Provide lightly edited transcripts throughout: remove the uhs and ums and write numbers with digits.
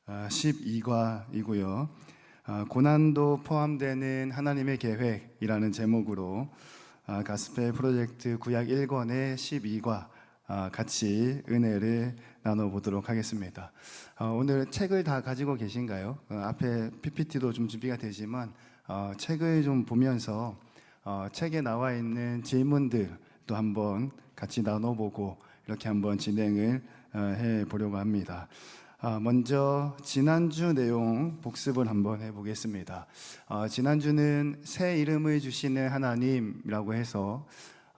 12과이고요. 고난도 포함되는 하나님의 계획이라는 제목으로 가스펠 프로젝트 구약 1권의 12과 같이 은혜를 나눠보도록 하겠습니다. 오늘 책을 다 가지고 계신가요? 앞에 PPT도 좀 준비가 되지만 책을 좀 보면서 책에 나와 있는 질문들도 한번 같이 나눠보고 이렇게 한번 진행을 해보려고 합니다. 먼저 지난주 내용 복습을 한번 해보겠습니다. 지난주는 새 이름을 주시는 하나님이라고 해서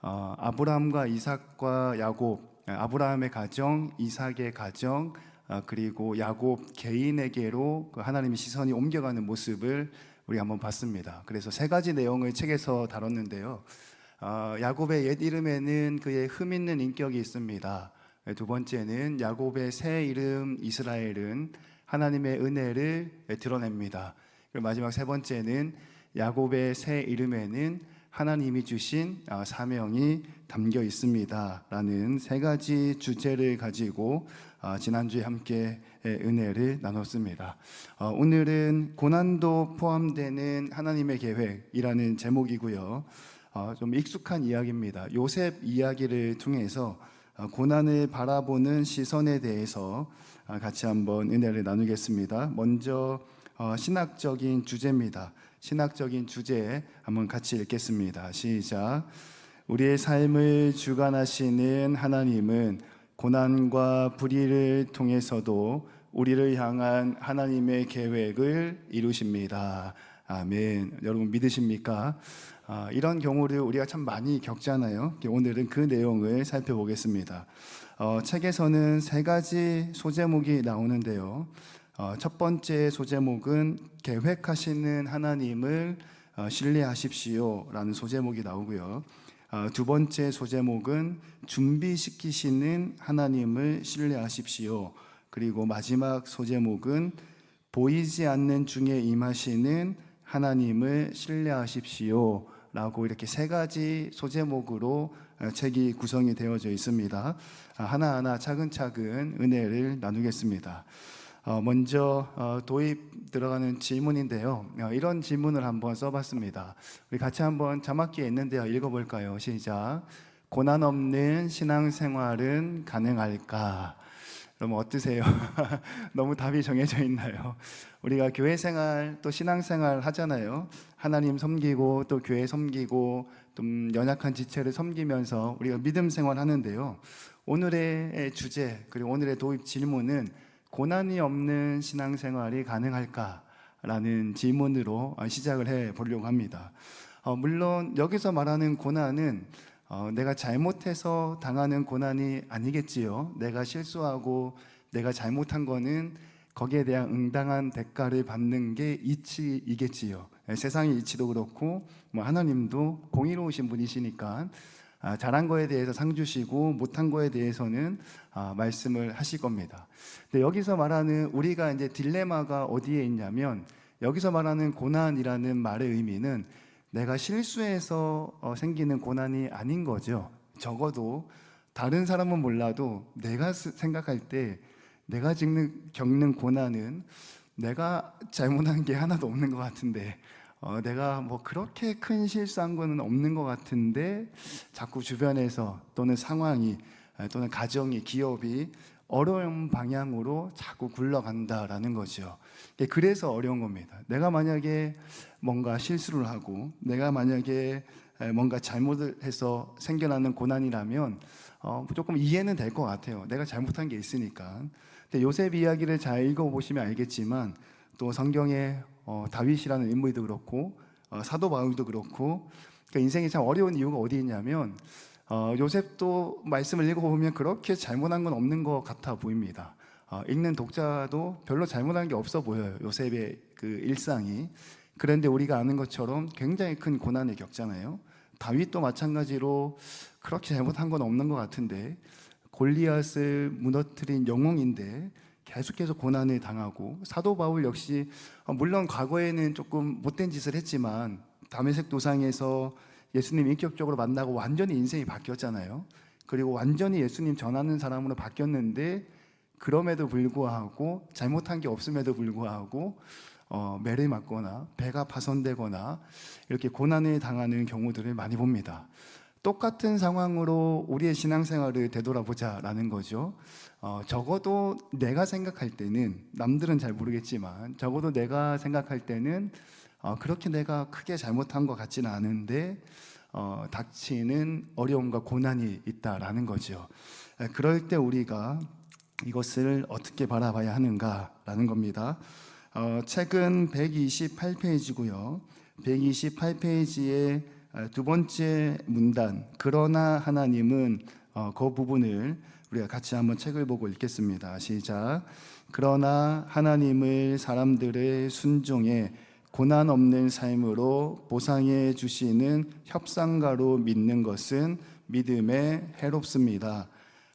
아브라함과 이삭과 야곱, 아브라함의 가정, 이삭의 가정, 그리고 야곱 개인에게로 그 하나님의 시선이 옮겨가는 모습을 우리 한번 봤습니다. 그래서 세 가지 내용을 책에서 다뤘는데요. 야곱의 옛 이름에는 그의 흠 있는 인격이 있습니다. 두 번째는 야곱의 새 이름 이스라엘은 하나님의 은혜를 드러냅니다. 그리고 마지막 세 번째는 야곱의 새 이름에는 하나님이 주신 사명이 담겨 있습니다 라는 세 가지 주제를 가지고 지난주에 함께 은혜를 나눴습니다. 오늘은 고난도 포함되는 하나님의 계획이라는 제목이고요. 좀 익숙한 이야기입니다. 요셉 이야기를 통해서 고난을 바라보는 시선에 대해서 같이 한번 은혜를 나누겠습니다. 먼저 신학적인 주제입니다. 신학적인 주제 한번 같이 읽겠습니다. 시작. 우리의 삶을 주관하시는 하나님은 고난과 불의를 통해서도 우리를 향한 하나님의 계획을 이루십니다. 아멘. 여러분 믿으십니까? 이런 경우를 우리가 참 많이 겪잖아요. 오늘은 그 내용을 살펴보겠습니다. 책에서는 세 가지 소제목이 나오는데요. 첫 번째 소제목은 계획하시는 하나님을 신뢰하십시오 라는 소제목이 나오고요. 두 번째 소제목은 준비시키시는 하나님을 신뢰하십시오. 그리고 마지막 소제목은 보이지 않는 중에 임하시는 하나님을 신뢰하십시오 라고 이렇게 세 가지 소제목으로 책이 구성이 되어져 있습니다. 하나하나 차근차근 은혜를 나누겠습니다. 먼저 도입 들어가는 질문인데요. 이런 질문을 한번 써봤습니다. 우리 같이 한번 자막기에 있는데요. 읽어볼까요? 시작. 고난 없는 신앙생활은 가능할까? 그럼 어떠세요? 너무 답이 정해져 있나요? 우리가 교회 생활 또 신앙 생활 하잖아요. 하나님 섬기고 또 교회 섬기고 좀 연약한 지체를 섬기면서 우리가 믿음 생활 하는데요. 오늘의 주제 그리고 오늘의 도입 질문은 고난이 없는 신앙 생활이 가능할까? 라는 질문으로 시작을 해 보려고 합니다. 물론 여기서 말하는 고난은 내가 잘못해서 당하는 고난이 아니겠지요. 내가 실수하고 내가 잘못한 거는 거기에 대한 응당한 대가를 받는 게 이치이겠지요. 세상의 이치도 그렇고 하나님도 공의로우신 분이시니까 잘한 거에 대해서 상 주시고 못한 거에 대해서는 말씀을 하실 겁니다. 근데 여기서 말하는 우리가 이제 딜레마가 어디에 있냐면 여기서 말하는 고난이라는 말의 의미는 내가 실수해서 생기는 고난이 아닌 거죠. 적어도 다른 사람은 몰라도 내가 생각할 때 내가 겪는 고난은 내가 잘못한 게 하나도 없는 것 같은데 내가 뭐 그렇게 큰 실수한 거는 없는 것 같은데 자꾸 주변에서 또는 상황이 또는 가정이 기업이 어려운 방향으로 자꾸 굴러간다라는 거죠. 그래서 어려운 겁니다. 내가 만약에 뭔가 실수를 하고 내가 만약에 뭔가 잘못을 해서 생겨나는 고난이라면 조금 이해는 될 것 같아요. 내가 잘못한 게 있으니까. 근데 요셉 이야기를 잘 읽어보시면 알겠지만 또 성경에 다윗이라는 인물도 그렇고 사도 바울도 그렇고 그러니까 인생이 참 어려운 이유가 어디 있냐면 요셉도 말씀을 읽어보면 그렇게 잘못한 건 없는 것 같아 보입니다. 읽는 독자도 별로 잘못한 게 없어 보여요. 요셉의 그 일상이. 그런데 우리가 아는 것처럼 굉장히 큰 고난을 겪잖아요. 다윗도 마찬가지로 그렇게 잘못한 건 없는 것 같은데 골리앗을 무너뜨린 영웅인데 계속해서 고난을 당하고 사도 바울 역시 물론 과거에는 조금 못된 짓을 했지만 다메섹 도상에서 예수님 인격적으로 만나고 완전히 인생이 바뀌었잖아요. 그리고 완전히 예수님 전하는 사람으로 바뀌었는데 그럼에도 불구하고 잘못한 게 없음에도 불구하고 매를 맞거나 배가 파손되거나 이렇게 고난을 당하는 경우들을 많이 봅니다. 똑같은 상황으로 우리의 신앙생활을 되돌아보자라는 거죠. 적어도 내가 생각할 때는, 남들은 잘 모르겠지만 적어도 내가 생각할 때는 그렇게 내가 크게 잘못한 것 같지는 않은데 닥치는 어려움과 고난이 있다라는 거죠. 그럴 때 우리가 이것을 어떻게 바라봐야 하는가라는 겁니다. 책은 128페이지고요. 128페이지에 두 번째 문단, 그러나 하나님은, 그 부분을 우리가 같이 한번 책을 보고 읽겠습니다. 시작. 그러나 하나님을 사람들의 순종에 고난 없는 삶으로 보상해 주시는 협상가로 믿는 것은 믿음에 해롭습니다.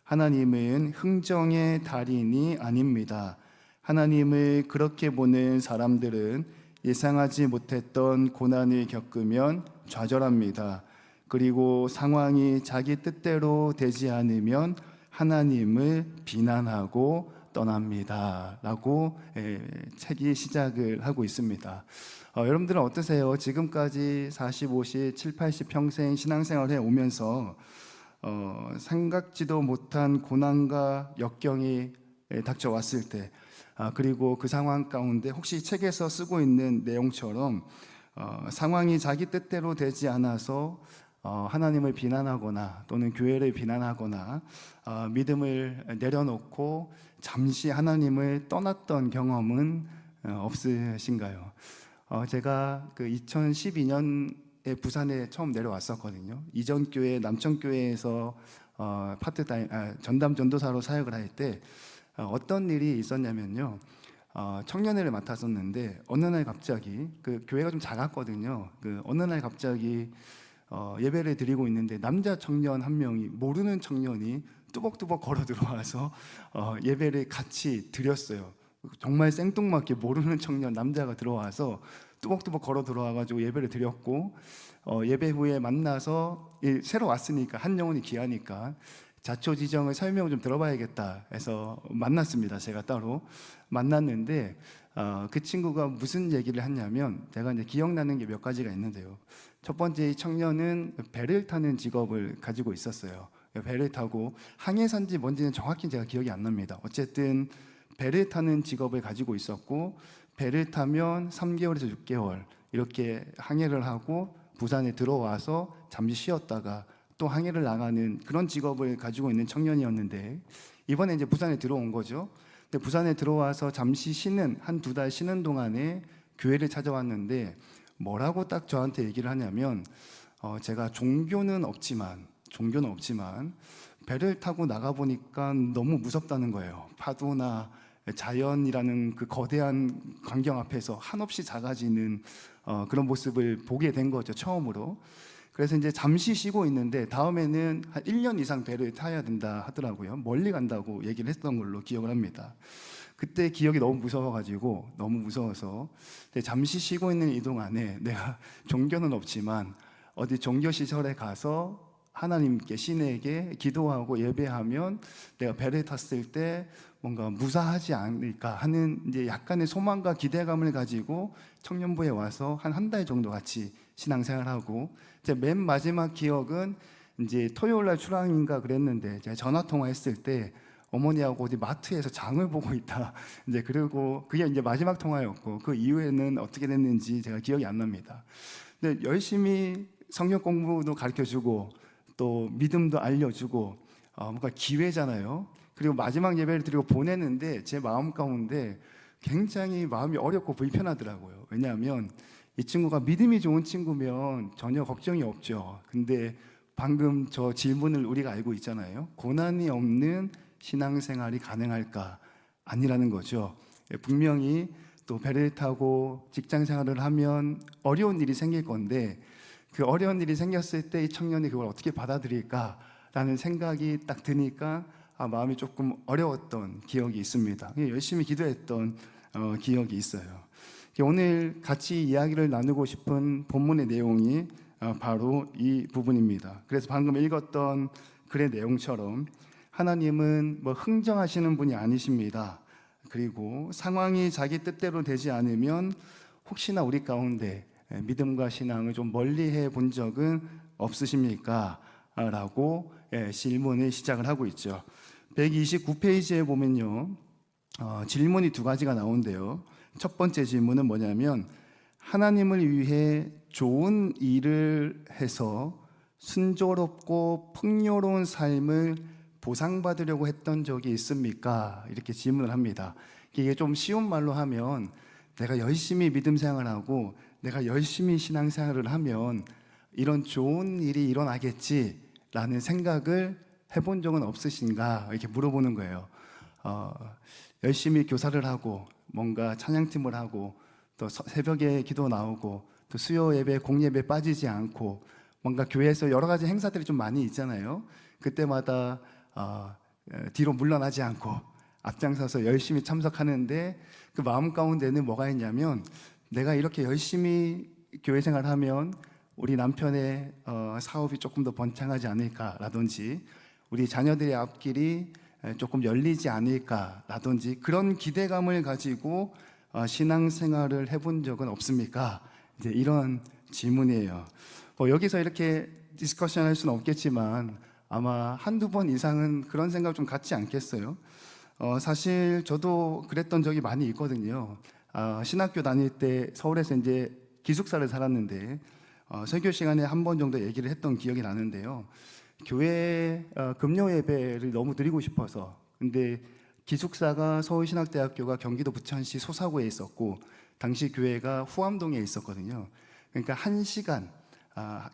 하나님은 흥정의 달인이 아닙니다. 하나님을 그렇게 보는 사람들은 예상하지 못했던 고난을 겪으면 좌절합니다. 그리고 상황이 자기 뜻대로 되지 않으면 하나님을 비난하고 떠납니다. 라고 책이 시작을 하고 있습니다. 여러분들은 어떠세요? 지금까지 40, 50, 7, 80 평생 신앙생활을 해오면서 생각지도 못한 고난과 역경이 닥쳐왔을 때, 그리고 그 상황 가운데 혹시 책에서 쓰고 있는 내용처럼 상황이 자기 뜻대로 되지 않아서 하나님을 비난하거나 또는 교회를 비난하거나 믿음을 내려놓고 잠시 하나님을 떠났던 경험은 없으신가요? 제가 그 2012년에 부산에 처음 내려왔었거든요. 이전교회 남천교회에서 파트타임 전담 전도사로 사역을 할 때 어떤 일이 있었냐면요, 청년회를 맡았었는데 어느 날 갑자기, 그 교회가 좀 작았거든요. 그 어느 날 갑자기 예배를 드리고 있는데 남자 청년 한 명이, 모르는 청년이 뚜벅뚜벅 걸어 들어와서 예배를 같이 드렸어요. 정말 생뚱맞게 모르는 청년 남자가 들어와서 뚜벅뚜벅 걸어 들어와가지고 예배를 드렸고, 예배 후에 만나서 새로 왔으니까 한 영혼이 귀하니까 자초지정을 설명을 좀 들어봐야겠다 해서 만났습니다. 제가 따로 만났는데 그 친구가 무슨 얘기를 했냐면, 제가 이제 기억나는 게 몇 가지가 있는데요. 첫 번째, 이 청년은 배를 타는 직업을 가지고 있었어요. 배를 타고, 항해사인지 뭔지는 정확히 제가 기억이 안 납니다. 어쨌든 배를 타는 직업을 가지고 있었고, 배를 타면 3개월에서 6개월 이렇게 항해를 하고 부산에 들어와서 잠시 쉬었다가 또 항해를 나가는 그런 직업을 가지고 있는 청년이었는데, 이번에 이제 부산에 들어온 거죠. 근데 부산에 들어와서 잠시 쉬는, 한 두 달 쉬는 동안에 교회를 찾아왔는데 뭐라고 딱 저한테 얘기를 하냐면, 제가 종교는 없지만 배를 타고 나가 보니까 너무 무섭다는 거예요. 파도나 자연이라는 그 거대한 광경 앞에서 한없이 작아지는 그런 모습을 보게 된 거죠, 처음으로. 그래서 이제 잠시 쉬고 있는데 다음에는 한 1년 이상 배를 타야 된다 하더라고요. 멀리 간다고 얘기를 했던 걸로 기억을 합니다. 그때 기억이 너무 무서워서 잠시 쉬고 있는 이 동안에 내가 종교는 없지만 어디 종교시설에 가서 하나님께, 신에게 기도하고 예배하면 내가 배를 탔을 때 뭔가 무사하지 않을까 하는 이제 약간의 소망과 기대감을 가지고 청년부에 와서 한 달 정도 같이 신앙생활하고, 이제 맨 마지막 기억은 이제 토요일 날 출항인가 그랬는데 제가 전화 통화했을 때 어머니하고 어디 마트에서 장을 보고 있다. 이제 그리고 그게 이제 마지막 통화였고, 그 이후에는 어떻게 됐는지 제가 기억이 안 납니다. 근데 열심히 성경 공부도 가르쳐주고 또 믿음도 알려주고 뭔가 기회잖아요. 그리고 마지막 예배를 드리고 보내는데 제 마음 가운데 굉장히 마음이 어렵고 불편하더라고요. 왜냐하면 이 친구가 믿음이 좋은 친구면 전혀 걱정이 없죠. 근데 방금 저 질문을 우리가 알고 있잖아요. 고난이 없는 신앙생활이 가능할까? 아니라는 거죠. 분명히 또 배를 타고 직장생활을 하면 어려운 일이 생길 건데, 그 어려운 일이 생겼을 때 이 청년이 그걸 어떻게 받아들일까라는 생각이 딱 드니까 마음이 조금 어려웠던 기억이 있습니다. 열심히 기도했던 기억이 있어요. 오늘 같이 이야기를 나누고 싶은 본문의 내용이 바로 이 부분입니다. 그래서 방금 읽었던 글의 내용처럼 하나님은 뭐 흥정하시는 분이 아니십니다. 그리고 상황이 자기 뜻대로 되지 않으면 혹시나 우리 가운데 믿음과 신앙을 좀 멀리해 본 적은 없으십니까? 라고 질문을 시작을 하고 있죠. 129페이지에 보면요, 질문이 두 가지가 나오는데요. 첫 번째 질문은 뭐냐면, 하나님을 위해 좋은 일을 해서 순조롭고 풍요로운 삶을 보상받으려고 했던 적이 있습니까? 이렇게 질문을 합니다. 이게 좀 쉬운 말로 하면, 내가 열심히 믿음 생활하고 내가 열심히 신앙생활을 하면 이런 좋은 일이 일어나겠지라는 생각을 해본 적은 없으신가? 이렇게 물어보는 거예요. 열심히 교사를 하고 뭔가 찬양팀을 하고 또 새벽에 기도 나오고 또 수요 예배, 공예배 빠지지 않고 뭔가 교회에서 여러 가지 행사들이 좀 많이 있잖아요. 그때마다 뒤로 물러나지 않고 앞장서서 열심히 참석하는데, 그 마음 가운데는 뭐가 있냐면, 내가 이렇게 열심히 교회 생활하면 우리 남편의 사업이 조금 더 번창하지 않을까라든지, 우리 자녀들의 앞길이 조금 열리지 않을까라든지, 그런 기대감을 가지고 신앙생활을 해본 적은 없습니까? 이제 이런 질문이에요. 여기서 이렇게 디스커션 할 수는 없겠지만 아마 한두 번 이상은 그런 생각 좀 갖지 않겠어요? 사실 저도 그랬던 적이 많이 있거든요. 신학교 다닐 때 서울에서 이제 기숙사를 살았는데 설교 시간에 한 번 정도 얘기를 했던 기억이 나는데요. 교회 금요 예배를 너무 드리고 싶어서, 근데 기숙사가 서울신학대학교가 경기도 부천시 소사구에 있었고 당시 교회가 후암동에 있었거든요. 그러니까 1시간,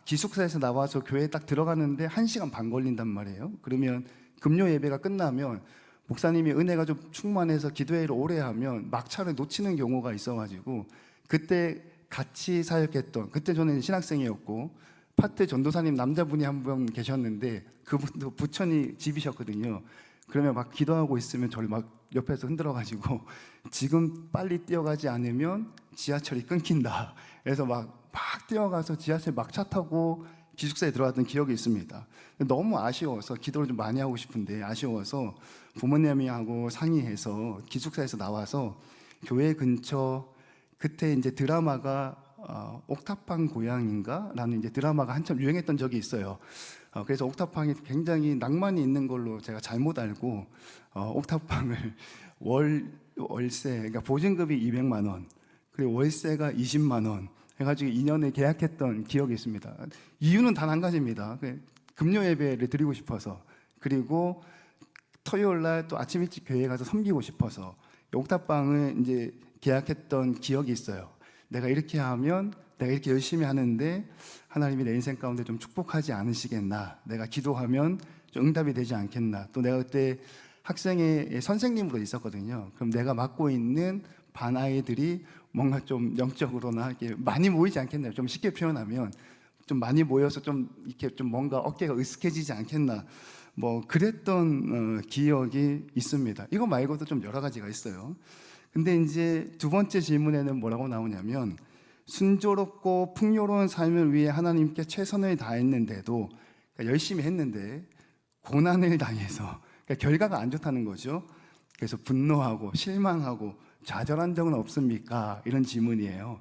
기숙사에서 나와서 교회에 딱 들어가는데 1시간 반 걸린단 말이에요. 그러면 금요 예배가 끝나면 목사님이 은혜가 좀 충만해서 기도회를 오래 하면 막차를 놓치는 경우가 있어가지고, 그때 같이 사역했던, 그때 저는 신학생이었고 파트 전도사님 남자분이 한 분 계셨는데 그분도 부천이 집이셨거든요. 그러면 막 기도하고 있으면 저를 막 옆에서 흔들어가지고 지금 빨리 뛰어가지 않으면 지하철이 끊긴다. 그래서 막 뛰어가서 지하철 막차 타고 기숙사에 들어갔던 기억이 있습니다. 너무 아쉬워서, 기도를 좀 많이 하고 싶은데 아쉬워서 부모님하고 상의해서 기숙사에서 나와서 교회 근처, 그때 이제 드라마가 옥탑방 고향인가? 라는 이제 드라마가 한참 유행했던 적이 있어요. 그래서 옥탑방이 굉장히 낭만이 있는 걸로 제가 잘못 알고 옥탑방을 월세, 그러니까 보증금이 200만 원, 그리고 월세가 20만 원 해가지고 2년에 계약했던 기억이 있습니다. 이유는 단 한 가지입니다. 금요 예배를 드리고 싶어서, 그리고 토요일 날 또 아침 일찍 교회에 가서 섬기고 싶어서 옥탑방을 이제 계약했던 기억이 있어요. 내가 이렇게 하면, 내가 이렇게 열심히 하는데 하나님이 내 인생 가운데 좀 축복하지 않으시겠나, 내가 기도하면 좀 응답이 되지 않겠나. 또 내가 그때 학생의 선생님으로 있었거든요. 그럼 내가 맡고 있는 반 아이들이 뭔가 좀 영적으로나 이렇게 많이 모이지 않겠나요? 좀 쉽게 표현하면 좀 많이 모여서 좀 이렇게 좀 뭔가 어깨가 으쓱해지지 않겠나, 뭐 그랬던 기억이 있습니다. 이거 말고도 좀 여러 가지가 있어요. 근데 이제 두 번째 질문에는 뭐라고 나오냐면, 순조롭고 풍요로운 삶을 위해 하나님께 최선을 다했는데도, 그러니까 열심히 했는데 고난을 당해서, 그러니까 결과가 안 좋다는 거죠. 그래서 분노하고 실망하고 좌절한 적은 없습니까? 이런 질문이에요.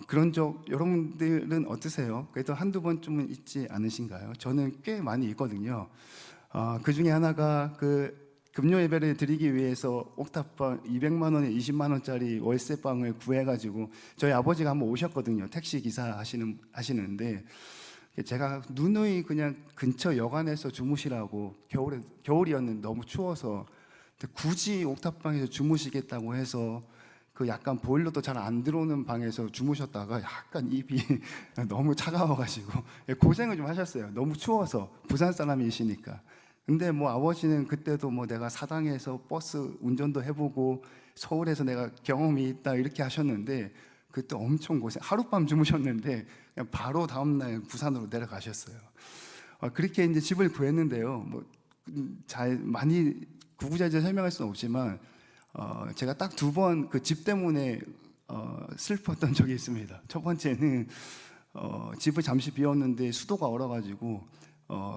그런 적 여러분들은 어떠세요? 그래도 한두 번쯤은 있지 않으신가요? 저는 꽤 많이 있거든요. 그 중에 하나가 금요 예배를 드리기 위해서 옥탑방 200만 원에 20만 원짜리 월세방을 구해가지고 저희 아버지가 한번 오셨거든요. 택시 기사 하시는데 제가 누누이 그냥 근처 여관에서 주무시라고, 겨울이었는데 너무 추워서 굳이 옥탑방에서 주무시겠다고 해서 그 약간 보일러도 잘 안 들어오는 방에서 주무셨다가 약간 입이 너무 차가워가지고 고생을 좀 하셨어요. 너무 추워서, 부산 사람이시니까. 근데 뭐 아버지는 그때도 뭐 내가 사당에서 버스 운전도 해보고 서울에서 내가 경험이 있다 이렇게 하셨는데, 그때 엄청 고생, 하룻밤 주무셨는데 그냥 바로 다음날 부산으로 내려가셨어요. 그렇게 이제 집을 구했는데요. 뭐 잘 많이 구구절절 설명할 수는 없지만 제가 딱 두 번 그 집 때문에 슬펐던 적이 있습니다. 첫 번째는 집을 잠시 비웠는데 수도가 얼어가지고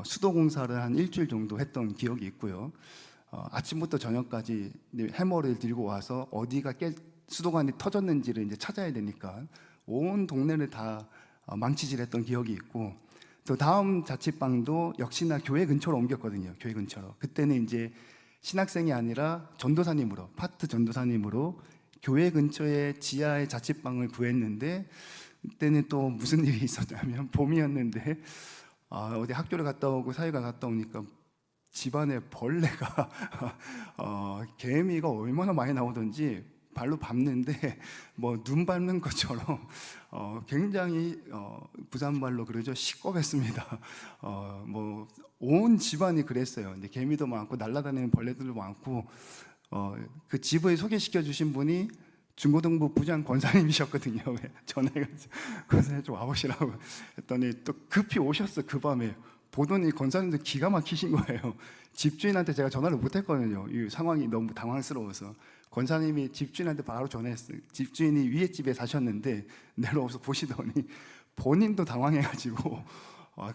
수도 공사를 한 일주일 정도 했던 기억이 있고요. 아침부터 저녁까지 해머를 들고 와서 어디가 수도관이 터졌는지를 이제 찾아야 되니까 온 동네를 다 망치질했던 기억이 있고, 또 다음 자취방도 역시나 교회 근처로 옮겼거든요. 교회 근처로. 그때는 이제 신학생이 아니라 전도사님으로, 파트 전도사님으로 교회 근처에 지하에 자취방을 구했는데, 그때는 또 무슨 일이 있었냐면 봄이었는데 어디 학교를 갔다 오고 사회가 갔다 오니까 집안에 벌레가 개미가 얼마나 많이 나오던지 발로 밟는데 뭐 눈 밟는 것처럼 굉장히 부산말로 그러죠, 시겁했습니다. 뭐 온 집안이 그랬어요. 근데 개미도 많고 날아다니는 벌레들도 많고, 그 집을 소개시켜 주신 분이 중고등부 부장 권사님이셨거든요. 전화해가지고 권사님 좀 와보시라고 했더니 또 급히 오셨어. 그 밤에 보더니 권사님도 기가 막히신 거예요. 집주인한테 제가 전화를 못했거든요. 이 상황이 너무 당황스러워서. 권사님이 집주인한테 바로 전화했어요. 집주인이 위에 집에 사셨는데 내려와서 보시더니 본인도 당황해가지고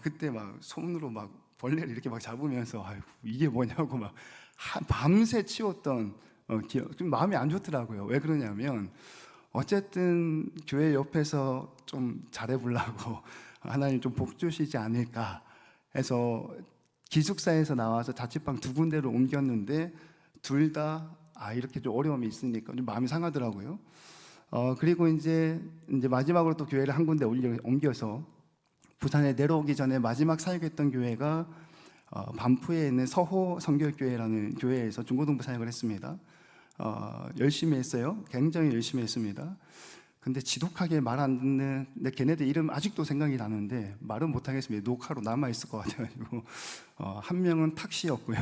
그때 막 손으로 막 벌레를 이렇게 막 잡으면서 아이고 이게 뭐냐고 막 밤새 치웠던 좀 마음이 안 좋더라고요. 왜 그러냐면 어쨌든 교회 옆에서 좀 잘해보려고 하나님 좀 복 주시지 않을까 해서 기숙사에서 나와서 자취방 두 군데를 옮겼는데 둘 다 이렇게 좀 어려움이 있으니까 좀 마음이 상하더라고요. 그리고 이제 마지막으로 또 교회를 한 군데 옮겨서 부산에 내려오기 전에 마지막 사역했던 교회가 반포에 있는 서호 성결교회라는 교회에서 중고등부 사역을 했습니다. 열심히 했어요. 굉장히 열심히 했습니다. 근데 지독하게 말 안 듣는, 근데 걔네들 이름 아직도 생각이 나는데 말은 못 하겠습니다. 녹화로 남아 있을 것 같아가지고 한 명은 탁씨였고요,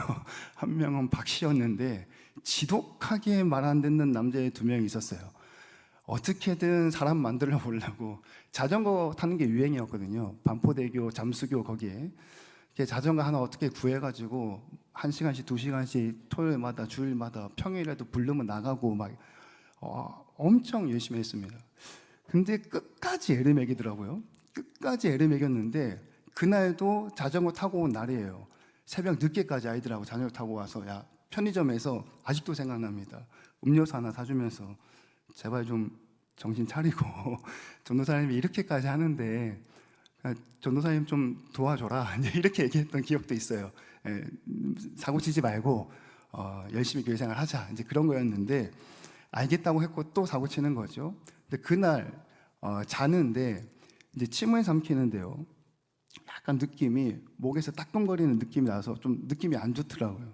한 명은 박씨였는데 지독하게 말 안 듣는 남자애 두 명이 있었어요. 어떻게든 사람 만들어 보려고 자전거 타는 게 유행이었거든요. 반포대교 잠수교 거기에 자전거 하나 어떻게 구해가지고 1시간씩 2시간씩 토요일마다 주일마다 평일에도 부르면 나가고 막 엄청 열심히 했습니다. 근데 끝까지 애를 먹이더라고요. 끝까지 애를 먹였는데 그날도 자전거 타고 온 날이에요. 새벽 늦게까지 아이들하고 자전거 타고 와서 편의점에서 아직도 생각납니다. 음료수 하나 사주면서 제발 좀 정신 차리고 전도사님이 이렇게까지 하는데 전도사님 좀 도와줘라 이렇게 얘기했던 기억도 있어요. 사고 치지 말고 열심히 교회 생활 하자 이제 그런 거였는데 알겠다고 했고 또 사고 치는 거죠. 근데 그날 자는데 이제 침을 삼키는데요, 약간 느낌이 목에서 따끔거리는 느낌이 나서 좀 느낌이 안 좋더라고요.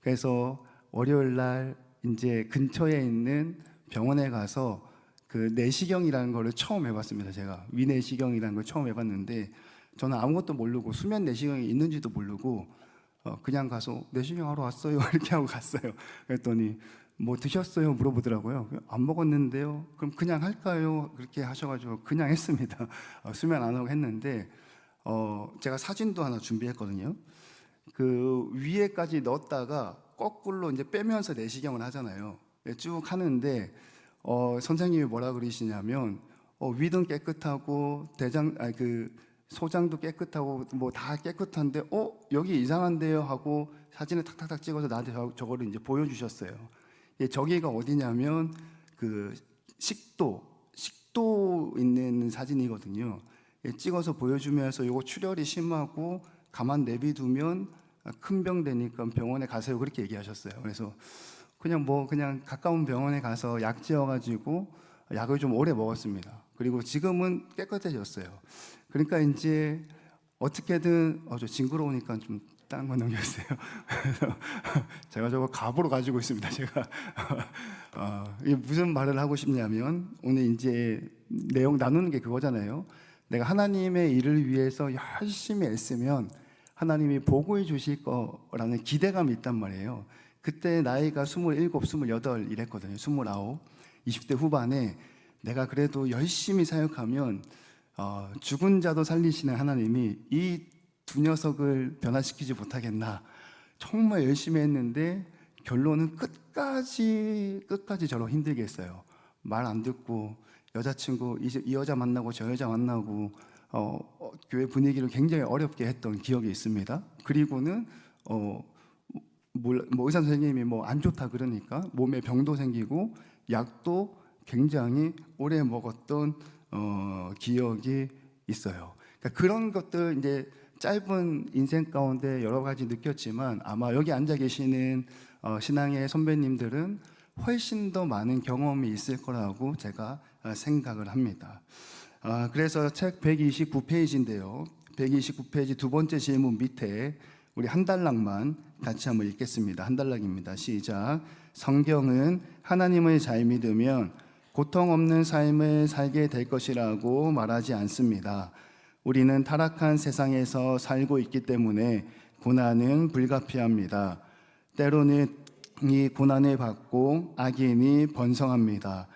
그래서 월요일 날 이제 근처에 있는 병원에 가서 그 내시경이라는 거를 처음 해봤습니다. 제가 위내시경이라는 걸 처음 해봤는데 저는 아무것도 모르고 수면 내시경이 있는지도 모르고 그냥 가서 내시경 하러 왔어요 이렇게 하고 갔어요. 그랬더니 뭐 드셨어요 물어보더라고요. 안 먹었는데요. 그럼 그냥 할까요? 그렇게 하셔가지고 그냥 했습니다. 수면 안 하고 했는데 제가 사진도 하나 준비했거든요. 그 위에까지 넣었다가 거꾸로 이제 빼면서 내시경을 하잖아요. 쭉 하는데 선생님이 뭐라 그러시냐면 위든 깨끗하고 그 소장도 깨끗하고 뭐 다 깨끗한데 여기 이상한데요 하고 사진을 탁탁탁 찍어서 나한테 저거를 이제 보여주셨어요. 저기가 어디냐면 그 식도 있는 사진이거든요. 찍어서 보여주면서 이거 출혈이 심하고 가만 내비두면 큰 병 되니까 병원에 가세요 그렇게 얘기하셨어요. 그래서 그냥 가까운 병원에 가서 약 지어가지고 약을 좀 오래 먹었습니다. 그리고 지금은 깨끗해졌어요. 그러니까 이제 어떻게든 저 징그러우니까 좀 다른 거 넘겼어요. 그래서 제가 저거 갑으로 가지고 있습니다. 제가 이게 무슨 말을 하고 싶냐면 오늘 이제 내용 나누는 게 그거잖아요. 내가 하나님의 일을 위해서 열심히 애쓰면 하나님이 복을 주실 거라는 기대감이 있단 말이에요. 그때 나이가 27, 28 이랬거든요. 29, 20대 후반에 내가 그래도 열심히 사역하면 죽은 자도 살리시는 하나님이 이 두 녀석을 변화시키지 못하겠나. 정말 열심히 했는데 결론은 끝까지 저를 힘들게 했어요. 말 안 듣고 여자친구 이 여자 만나고 저 여자 만나고 교회 분위기를 굉장히 어렵게 했던 기억이 있습니다. 그리고는 뭐 의사 선생님이 뭐 안 좋다 그러니까 몸에 병도 생기고 약도 굉장히 오래 먹었던 기억이 있어요. 그러니까 그런 것들 이제 짧은 인생 가운데 여러 가지 느꼈지만 아마 여기 앉아 계시는 신앙의 선배님들은 훨씬 더 많은 경험이 있을 거라고 제가 생각을 합니다. 그래서 책 129페이지인데요. 129페이지 두 번째 질문 밑에 우리 한 단락만 같이 한번 읽겠습니다. 한 단락입니다. 시작. 성경은 하나님을 잘 믿으면 고통 없는 삶을 살게 될 것이라고 말하지 않습니다. 우리는 타락한 세상에서 살고 있기 때문에 고난은 불가피합니다. 때로는 이 고난을 받고 악인이 번성합니다.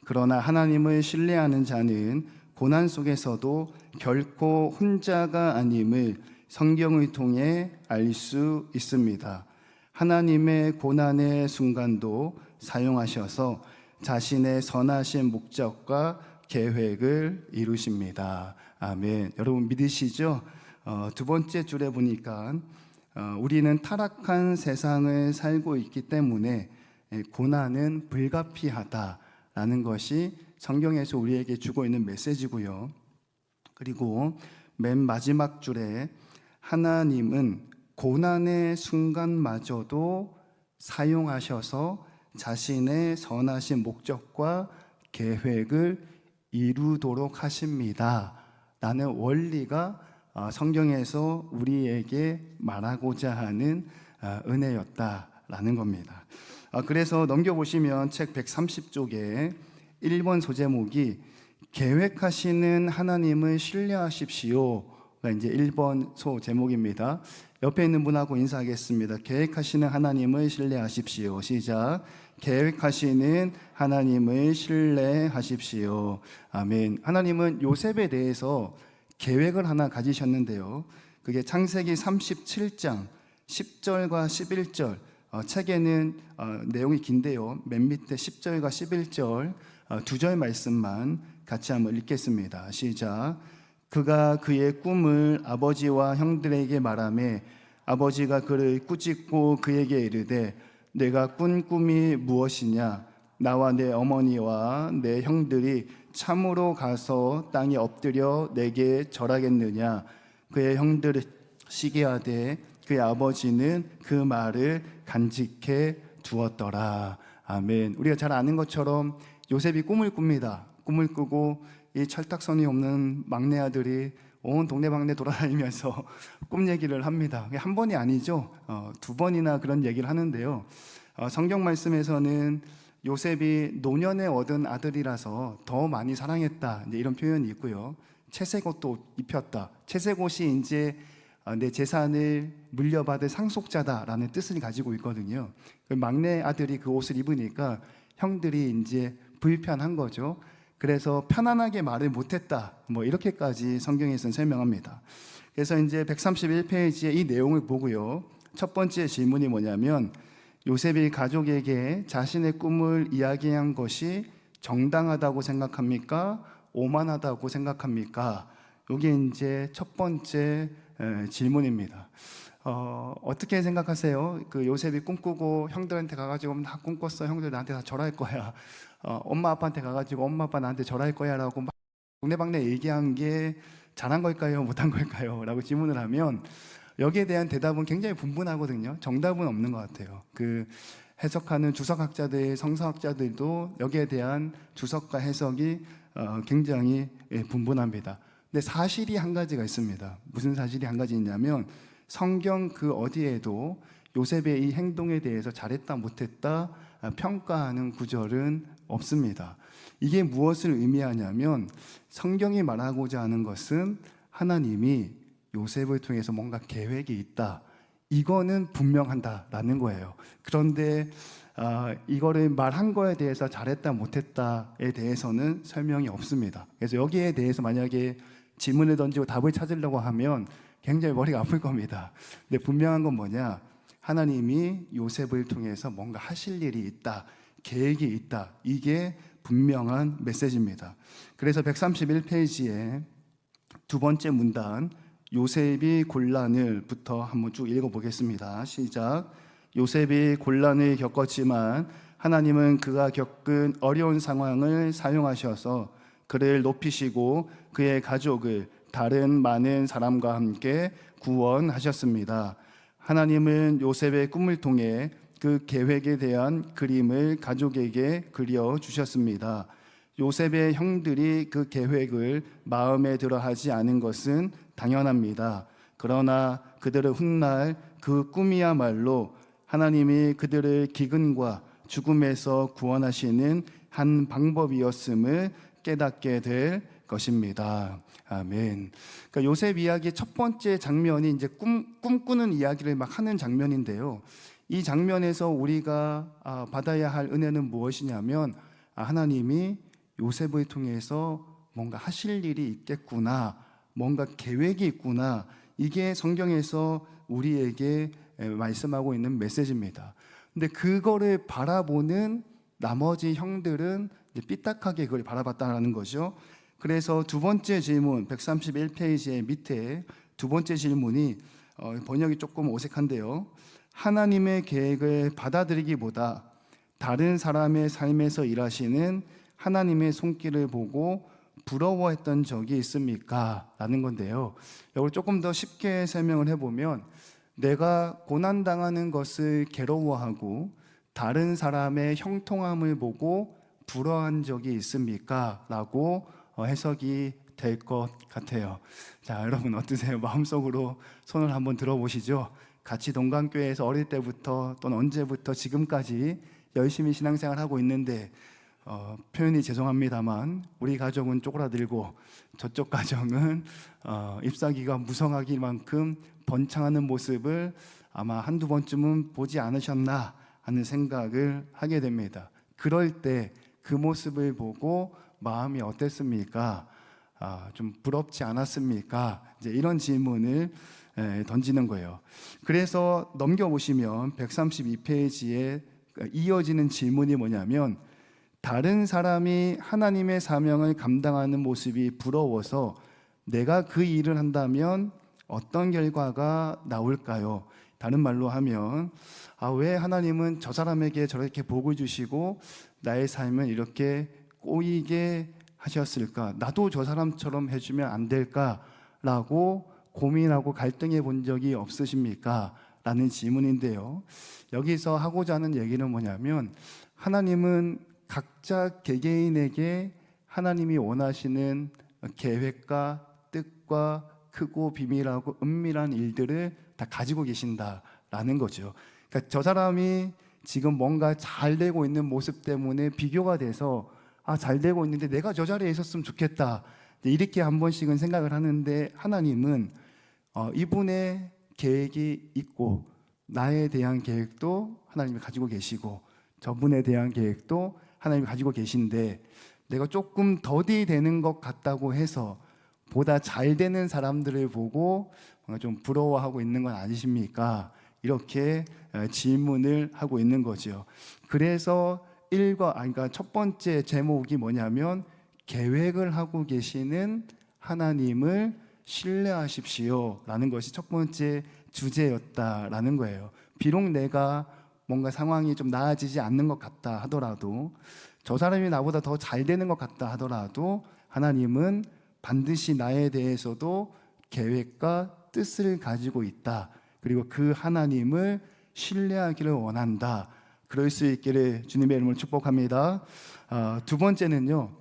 그러나 하나님을 신뢰하는 자는 고난 속에서도 결코 혼자가 아님을 성경을 통해 알 수 있습니다. 하나님의 고난의 순간도 사용하셔서 자신의 선하신 목적과 계획을 이루십니다. 아멘. 여러분 믿으시죠? 두 번째 줄에 보니까 우리는 타락한 세상을 살고 있기 때문에 고난은 불가피하다라는 것이 성경에서 우리에게 주고 있는 메시지고요. 그리고 맨 마지막 줄에 하나님은 고난의 순간마저도 사용하셔서 자신의 선하신 목적과 계획을 이루도록 하십니다 라는 원리가 성경에서 우리에게 말하고자 하는 은혜였다라는 겁니다. 그래서 넘겨보시면 책 130쪽에 1번 소제목이 계획하시는 하나님을 신뢰하십시오가 이제 1번 소제목입니다. 옆에 있는 분하고 인사하겠습니다. 계획하시는 하나님을 신뢰하십시오. 시작. 계획하시는 하나님을 신뢰하십시오. 아멘. 하나님은 요셉에 대해서 계획을 하나 가지셨는데요. 그게 창세기 37장 10절과 11절. 책에는 내용이 긴데요. 맨 밑에 10절과 11절 두 절 말씀만 같이 한번 읽겠습니다. 시작. 그가 그의 꿈을 아버지와 형들에게 말하매 아버지가 그를 꾸짖고 그에게 이르되 내가 꾼 꿈이 무엇이냐? 나와 내 어머니와 내 형들이 참으로 가서 땅에 엎드려 내게 절하겠느냐? 그의 형들을 시기하되 그의 아버지는 그 말을 간직해 두었더라. 아멘. 우리가 잘 아는 것처럼 요셉이 꿈을 꿉니다. 꿈을 꾸고 이 철딱선이 없는 막내 아들이 온 동네방네 돌아다니면서 꿈 얘기를 합니다. 한 번이 아니죠. 두 번이나 그런 얘기를 하는데요. 성경 말씀에서는 요셉이 노년에 얻은 아들이라서 더 많이 사랑했다, 이제 이런 표현이 있고요. 채색 옷도 입혔다. 채색 옷이 이제 내 재산을 물려받을 상속자다라는 뜻을 가지고 있거든요. 막내 아들이 그 옷을 입으니까 형들이 이제 불편한 거죠. 그래서 편안하게 말을 못했다, 뭐 이렇게까지 성경에서는 설명합니다. 그래서 이제 131페이지에 이 내용을 보고요, 첫 번째 질문이 뭐냐면 요셉이 가족에게 자신의 꿈을 이야기한 것이 정당하다고 생각합니까? 오만하다고 생각합니까? 이게 이제 첫 번째 질문입니다. 어떻게 생각하세요? 그 요셉이 꿈꾸고 형들한테 가가지고 나 꿈꿨어, 형들 나한테 다 절할 거야, 엄마 아빠한테 가가지고 엄마 아빠 나한테 절할 거야 라고 막 동네방네 얘기한 게 잘한 걸까요? 못한 걸까요? 라고 질문을 하면 여기에 대한 대답은 굉장히 분분하거든요. 정답은 없는 것 같아요. 그 해석하는 주석학자들, 성서학자들도 여기에 대한 주석과 해석이 굉장히 분분합니다. 근데 사실이 한 가지가 있습니다. 무슨 사실이 한 가지 있냐면 성경 그 어디에도 요셉의 이 행동에 대해서 잘했다 못했다 평가하는 구절은 없습니다. 이게 무엇을 의미하냐면 성경이 말하고자 하는 것은 하나님이 요셉을 통해서 뭔가 계획이 있다, 이거는 분명한다라는 거예요. 그런데 이거를 말한 거에 대해서 잘했다 못했다에 대해서는 설명이 없습니다. 그래서 여기에 대해서 만약에 질문을 던지고 답을 찾으려고 하면 굉장히 머리가 아플 겁니다. 근데 분명한 건 뭐냐? 하나님이 요셉을 통해서 뭔가 하실 일이 있다, 계획이 있다, 이게 분명한 메시지입니다. 그래서 131페이지에 두 번째 문단 요셉이 곤란을부터 한번 쭉 읽어보겠습니다. 시작. 요셉이 곤란을 겪었지만 하나님은 그가 겪은 어려운 상황을 사용하셔서 그를 높이시고 그의 가족을 다른 많은 사람과 함께 구원하셨습니다. 하나님은 요셉의 꿈을 통해 그 계획에 대한 그림을 가족에게 그려주셨습니다. 요셉의 형들이 그 계획을 마음에 들어 하지 않은 것은 당연합니다. 그러나 그들을 훗날 그 꿈이야말로 하나님이 그들을 기근과 죽음에서 구원하시는 한 방법이었음을 깨닫게 될 것입니다. 아멘. 그러니까 요셉 이야기의 첫 번째 장면이 이제 꿈꾸는 이야기를 막 하는 장면인데요. 이 장면에서 우리가 받아야 할 은혜는 무엇이냐면 하나님이 요셉을 통해서 뭔가 하실 일이 있겠구나, 뭔가 계획이 있구나, 이게 성경에서 우리에게 말씀하고 있는 메시지입니다. 근데 그거를 바라보는 나머지 형들은 삐딱하게 그걸 바라봤다는 거죠. 그래서 두 번째 질문 131페이지의 밑에 두 번째 질문이 번역이 조금 어색한데요. 하나님의 계획을 받아들이기보다 다른 사람의 삶에서 일하시는 하나님의 손길을 보고 부러워했던 적이 있습니까? 라는 건데요. 이걸 조금 더 쉽게 설명을 해보면 내가 고난당하는 것을 괴로워하고 다른 사람의 형통함을 보고 부러워한 적이 있습니까? 라고 해석이 될 것 같아요. 자, 여러분 어떠세요? 마음속으로 손을 한번 들어보시죠. 같이 동강교회에서 어릴 때부터 또는 언제부터 지금까지 열심히 신앙생활 하고 있는데 표현이 죄송합니다만 우리 가정은 쪼그라들고 저쪽 가정은 잎사귀가 무성하기만큼 번창하는 모습을 아마 한두 번쯤은 보지 않으셨나 하는 생각을 하게 됩니다. 그럴 때 그 모습을 보고 마음이 어땠습니까? 좀 부럽지 않았습니까? 이제 이런 질문을 던지는 거예요. 그래서 넘겨보시면 132페이지에 이어지는 질문이 뭐냐면 다른 사람이 하나님의 사명을 감당하는 모습이 부러워서 내가 그 일을 한다면 어떤 결과가 나올까요? 다른 말로 하면 왜 하나님은 저 사람에게 저렇게 복을 주시고 나의 삶을 이렇게 꼬이게 하셨을까? 나도 저 사람처럼 해주면 안 될까라고 고민하고 갈등해 본 적이 없으십니까? 라는 질문인데요. 여기서 하고자 하는 얘기는 뭐냐면 하나님은 각자 개개인에게 하나님이 원하시는 계획과 뜻과 크고 비밀하고 은밀한 일들을 다 가지고 계신다라는 거죠. 그러니까 저 사람이 지금 뭔가 잘 되고 있는 모습 때문에 비교가 돼서 잘 되고 있는데 내가 저 자리에 있었으면 좋겠다, 이렇게 한 번씩은 생각을 하는데 하나님은 이분의 계획이 있고 나에 대한 계획도 하나님이 가지고 계시고 저분에 대한 계획도 하나님이 가지고 계신데 내가 조금 더디 되는 것 같다고 해서 보다 잘 되는 사람들을 보고 뭔가 좀 부러워하고 있는 건 아니십니까? 이렇게 질문을 하고 있는 거죠. 그래서 그러니까 첫 번째 제목이 뭐냐면 계획을 하고 계시는 하나님을 신뢰하십시오 라는 것이 첫 번째 주제였다라는 거예요. 비록 내가 뭔가 상황이 좀 나아지지 않는 것 같다 하더라도 저 사람이 나보다 더 잘 되는 것 같다 하더라도 하나님은 반드시 나에 대해서도 계획과 뜻을 가지고 있다. 그리고 그 하나님을 신뢰하기를 원한다. 그럴 수 있기를 주님의 이름으로 축복합니다. 두 번째는요.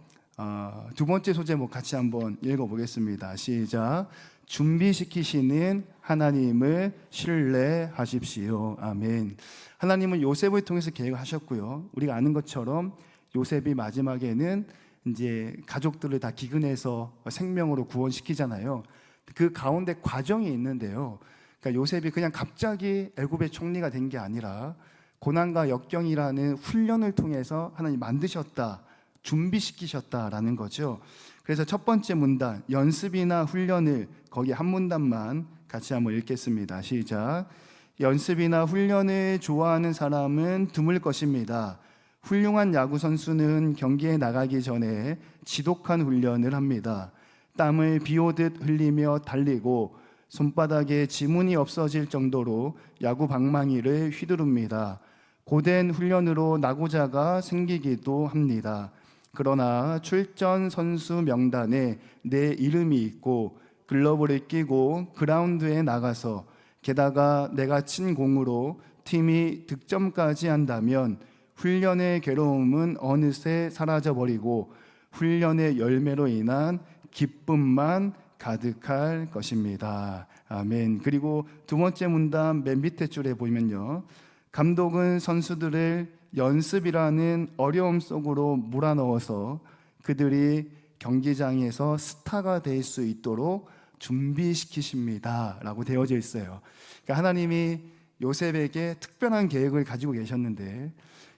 두 번째 소제목 같이 한번 읽어보겠습니다. 시작. 준비시키시는 하나님을 신뢰하십시오. 아멘. 하나님은 요셉을 통해서 계획을 하셨고요. 우리가 아는 것처럼 요셉이 마지막에는 이제 가족들을 다 기근해서 생명으로 구원시키잖아요. 그 가운데 과정이 있는데요. 그러니까 요셉이 그냥 갑자기 애굽의 총리가 된 게 아니라 고난과 역경이라는 훈련을 통해서 하나님 만드셨다, 준비시키셨다라는 거죠. 그래서 첫 번째 문단, 연습이나 훈련을, 거기 한 문단만 같이 한번 읽겠습니다. 시작. 연습이나 훈련을 좋아하는 사람은 드물 것입니다. 훌륭한 야구 선수는 경기에 나가기 전에 지독한 훈련을 합니다. 땀을 비 오듯 흘리며 달리고 손바닥에 지문이 없어질 정도로 야구 방망이를 휘두릅니다. 고된 훈련으로 낙오자가 생기기도 합니다. 그러나 출전 선수 명단에 내 이름이 있고 글러브를 끼고 그라운드에 나가서 게다가 내가 친 공으로 팀이 득점까지 한다면 훈련의 괴로움은 어느새 사라져버리고 훈련의 열매로 인한 기쁨만 가득할 것입니다. 아멘. 그리고 두 번째 문단 맨 밑에 줄에 보면요, 감독은 선수들을 연습이라는 어려움 속으로 몰아넣어서 그들이 경기장에서 스타가 될 수 있도록 준비시키십니다 라고 되어져 있어요. 그러니까 하나님이 요셉에게 특별한 계획을 가지고 계셨는데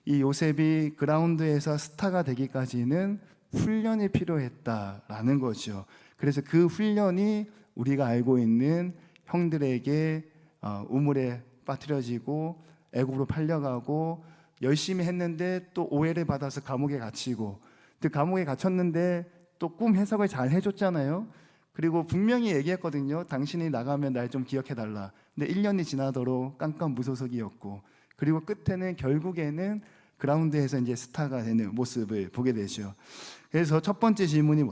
이 요셉이 그라운드에서 스타가 되기까지는 훈련이 필요했다라는 거죠. 그래서 그 훈련이 우리가 알고 있는 형들에게 우물에 빠뜨려지고 애굽으로 팔려가고 열심히 했는데 또 오해를 받아서 감옥에 갇히고 또 감옥에 갇혔는데 또 꿈 해석을 잘 해줬잖아요. 그리고 분명히 얘기했거든요. 당신이 나가면 날 좀 기억해달라. 근데 1년이 지나도록 깜깜무소속이었고 그리고 끝에는 결국에는 그라운드에서 이제 스타가 되는 모습을 보게 되죠. 그래서 첫 번째 질문이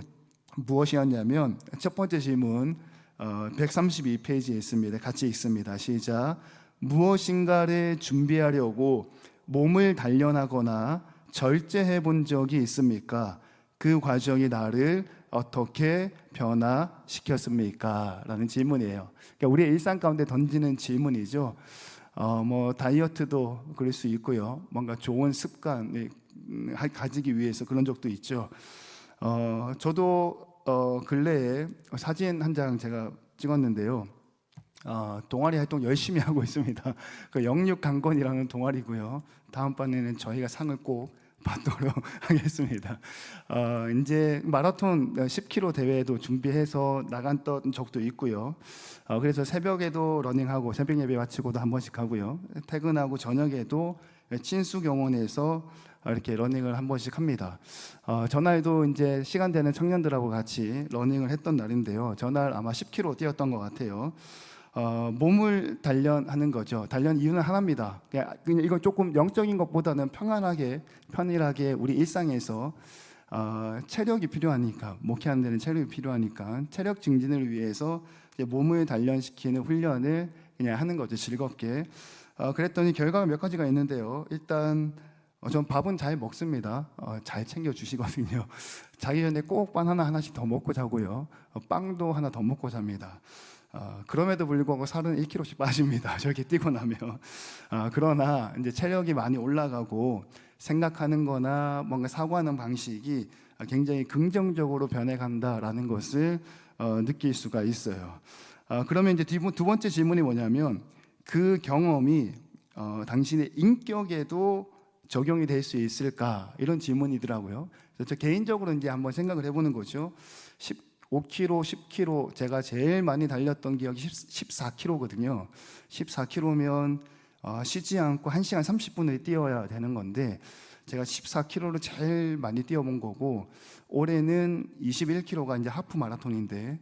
무엇이었냐면 첫 번째 질문 132페이지에 있습니다. 같이 읽습니다. 시작. 무엇인가를 준비하려고 몸을 단련하거나 절제해 본 적이 있습니까? 그 과정이 나를 어떻게 변화시켰습니까? 라는 질문이에요. 그러니까 우리의 일상 가운데 던지는 질문이죠. 뭐 다이어트도 그럴 수 있고요. 뭔가 좋은 습관을 가지기 위해서 그런 적도 있죠. 저도 근래에 사진 한 장 제가 찍었는데요. 동아리 활동 열심히 하고 있습니다. 그 영육강건이라는 동아리고요. 다음번에는 저희가 상을 꼭 받도록 하겠습니다. 이제 마라톤 10km 대회도 준비해서 나갔던 적도 있고요. 그래서 새벽에도 러닝하고 새벽 예배 마치고도 한 번씩 하고요. 퇴근하고 저녁에도 친수경원에서 이렇게 러닝을 한 번씩 합니다. 전날도 이제 시간 되는 청년들하고 같이 러닝을 했던 날인데요. 전날 아마 10km 뛰었던 것 같아요. 몸을 단련하는 거죠. 단련 이유는 하나입니다. 그냥 이건 조금 영적인 것보다는 편안하게 우리 일상에서 체력이 필요하니까, 목회하는 데는 체력이 필요하니까 체력 증진을 위해서 몸을 단련시키는 훈련을 그냥 하는 거죠. 즐겁게. 그랬더니 결과가 몇 가지가 있는데요. 일단 전 밥은 잘 먹습니다. 잘 챙겨 주시거든요. 자기 전에 꼭 바나나 하나씩 더 먹고 자고요. 빵도 하나 더 먹고 잡니다. 그럼에도 불구하고 살은 1kg씩 빠집니다. 저렇게 뛰고 나면. 그러나 이제 체력이 많이 올라가고 생각하는 거나 뭔가 사고하는 방식이 굉장히 긍정적으로 변해간다라는 것을 느낄 수가 있어요. 그러면 이제 두 번째 질문이 뭐냐면 그 경험이 당신의 인격에도 적용이 될 수 있을까? 이런 질문이더라고요. 그래서 저 개인적으로 이제 한번 생각을 해보는 거죠. 5km, 10km 제가 제일 많이 달렸던 기억이 14km거든요. 14km면 쉬지 않고 1시간 30분을 뛰어야 되는 건데 제가 14km를 제일 많이 뛰어본 거고 올해는 21km가 이제 하프 마라톤인데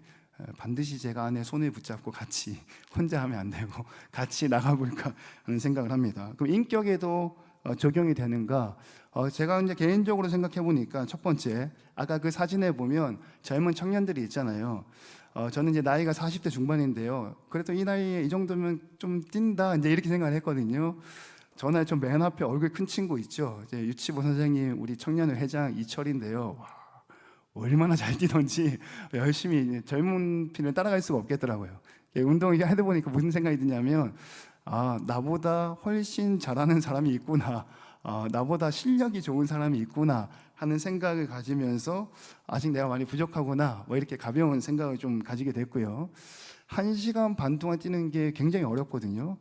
반드시 제가 안에 손을 붙잡고 같이 혼자 하면 안 되고 같이 나가볼까 하는 생각을 합니다. 그럼 인격에도 적용이 되는가? 제가 이제 개인적으로 생각해 보니까 첫 번째, 아까 그 사진에 보면 젊은 청년들이 있잖아요. 저는 이제 나이가 40대 중반인데요. 그래도 이 나이에 이 정도면 좀 뛴다, 이제 이렇게 생각을 했거든요. 전에 좀 맨 앞에 얼굴 큰 친구 있죠. 이제 유치부 선생님, 우리 청년회 회장 이철인데요. 와, 얼마나 잘 뛰던지 열심히 젊은 피를 따라갈 수가 없겠더라고요. 운동을 하다 보니까 무슨 생각이 드냐면 나보다 훨씬 잘하는 사람이 있구나, 나보다 실력이 좋은 사람이 있구나 하는 생각을 가지면서 아직 내가 많이 부족하구나 뭐 이렇게 가벼운 생각을 좀 가지게 됐고요. 1시간 반 동안 뛰는 게 굉장히 어렵거든요.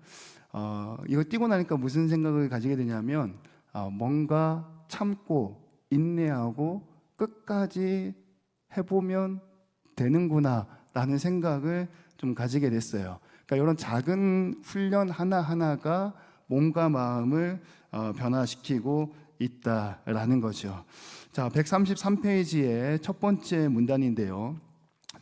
이거 뛰고 나니까 무슨 생각을 가지게 되냐면 뭔가 참고 인내하고 끝까지 해보면 되는구나 라는 생각을 좀 가지게 됐어요. 그러니까 이런 작은 훈련 하나하나가 몸과 마음을 변화시키고 있다라는 거죠. 자, 133페이지의 첫 번째 문단인데요.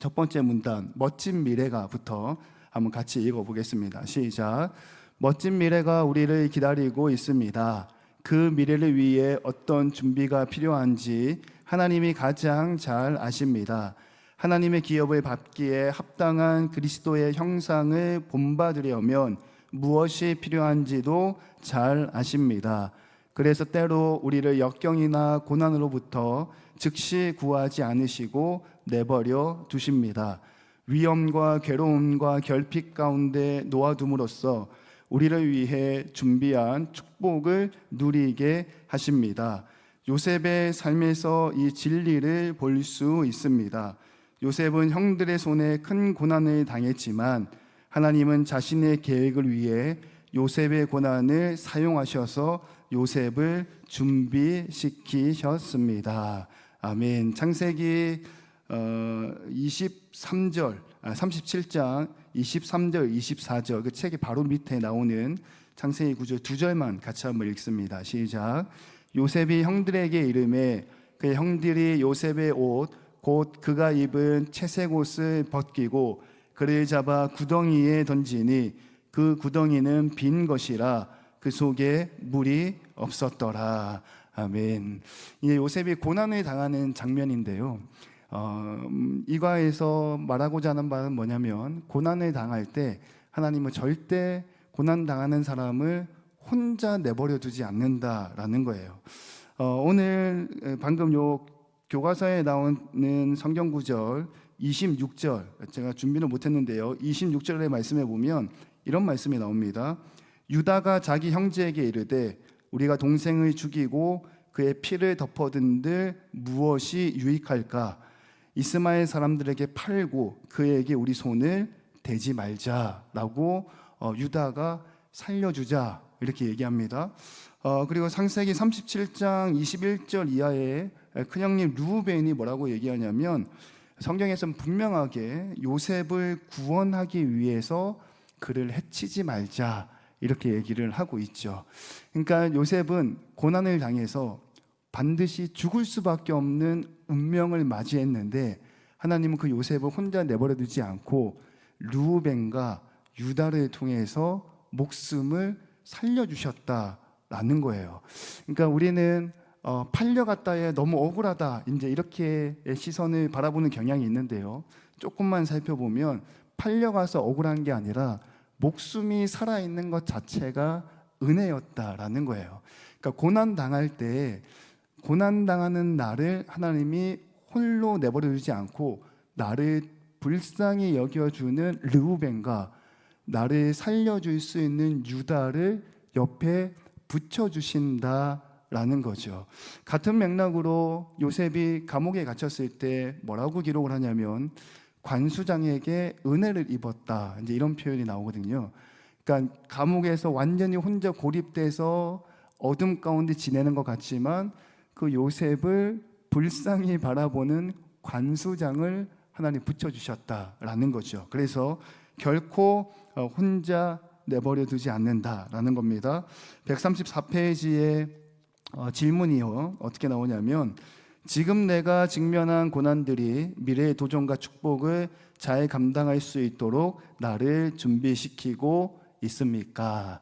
첫 번째 문단 멋진 미래가부터 한번 같이 읽어보겠습니다. 시작. 멋진 미래가 우리를 기다리고 있습니다. 그 미래를 위해 어떤 준비가 필요한지 하나님이 가장 잘 아십니다. 하나님의 기업을 받기에 합당한 그리스도의 형상을 본받으려면 무엇이 필요한지도 잘 아십니다. 그래서 때로 우리를 역경이나 고난으로부터 즉시 구하지 않으시고 내버려 두십니다. 위험과 괴로움과 결핍 가운데 놓아둠으로써 우리를 위해 준비한 축복을 누리게 하십니다. 요셉의 삶에서 이 진리를 볼 수 있습니다. 요셉은 형들의 손에 큰 고난을 당했지만 하나님은 자신의 계획을 위해 요셉의 고난을 사용하셔서 요셉을 준비시키셨습니다. 아멘. 창세기 37장 23절 24절 그 책의 바로 밑에 나오는 창세기 9절 2절만 같이 한번 읽습니다. 시작. 요셉이 형들에게 이르매 그 형들이 요셉의 옷 곧 그가 입은 채색 옷을 벗기고 그를 잡아 구덩이에 던지니 그 구덩이는 빈 것이라 그 속에 물이 없었더라. 아멘. 이제 요셉이 고난을 당하는 장면인데요. 이과에서 말하고자 하는 바는 뭐냐면 고난을 당할 때 하나님은 절대 고난 당하는 사람을 혼자 내버려 두지 않는다라는 거예요. 오늘 방금 요 교과서에 나오는 성경 구절 26절 제가 준비를 못했는데요. 26절의 말씀에 보면 이런 말씀이 나옵니다. 유다가 자기 형제에게 이르되 우리가 동생을 죽이고 그의 피를 덮어둔들 무엇이 유익할까? 이스마엘 사람들에게 팔고 그에게 우리 손을 대지 말자라고 유다가 살려주자 이렇게 얘기합니다. 그리고 창세기 37장 21절 이하에 큰형님 르우벤이 뭐라고 얘기하냐면 성경에서는 분명하게 요셉을 구원하기 위해서 그를 해치지 말자 이렇게 얘기를 하고 있죠. 그러니까 요셉은 고난을 당해서 반드시 죽을 수밖에 없는 운명을 맞이했는데 하나님은 그 요셉을 혼자 내버려 두지 않고 르우벤과 유다를 통해서 목숨을 살려주셨다라는 거예요. 그러니까 우리는 팔려갔다에 너무 억울하다 이제 이렇게 시선을 바라보는 경향이 있는데요. 조금만 살펴보면 팔려가서 억울한 게 아니라 목숨이 살아있는 것 자체가 은혜였다라는 거예요. 그러니까 고난 당할 때 고난 당하는 나를 하나님이 홀로 내버려 두지 않고 나를 불쌍히 여겨주는 르우벤과 나를 살려줄 수 있는 유다를 옆에 붙여주신다라는 거죠. 같은 맥락으로 요셉이 감옥에 갇혔을 때 뭐라고 기록을 하냐면 관수장에게 은혜를 입었다 이제 이런 표현이 나오거든요. 그러니까 감옥에서 완전히 혼자 고립돼서 어둠 가운데 지내는 것 같지만 그 요셉을 불쌍히 바라보는 관수장을 하나님 붙여주셨다라는 거죠. 그래서 결코 혼자 내버려 두지 않는다라는 겁니다. 134페이지에 질문이요 어떻게 나오냐면 지금 내가 직면한 고난들이 미래의 도전과 축복을 잘 감당할 수 있도록 나를 준비시키고 있습니까?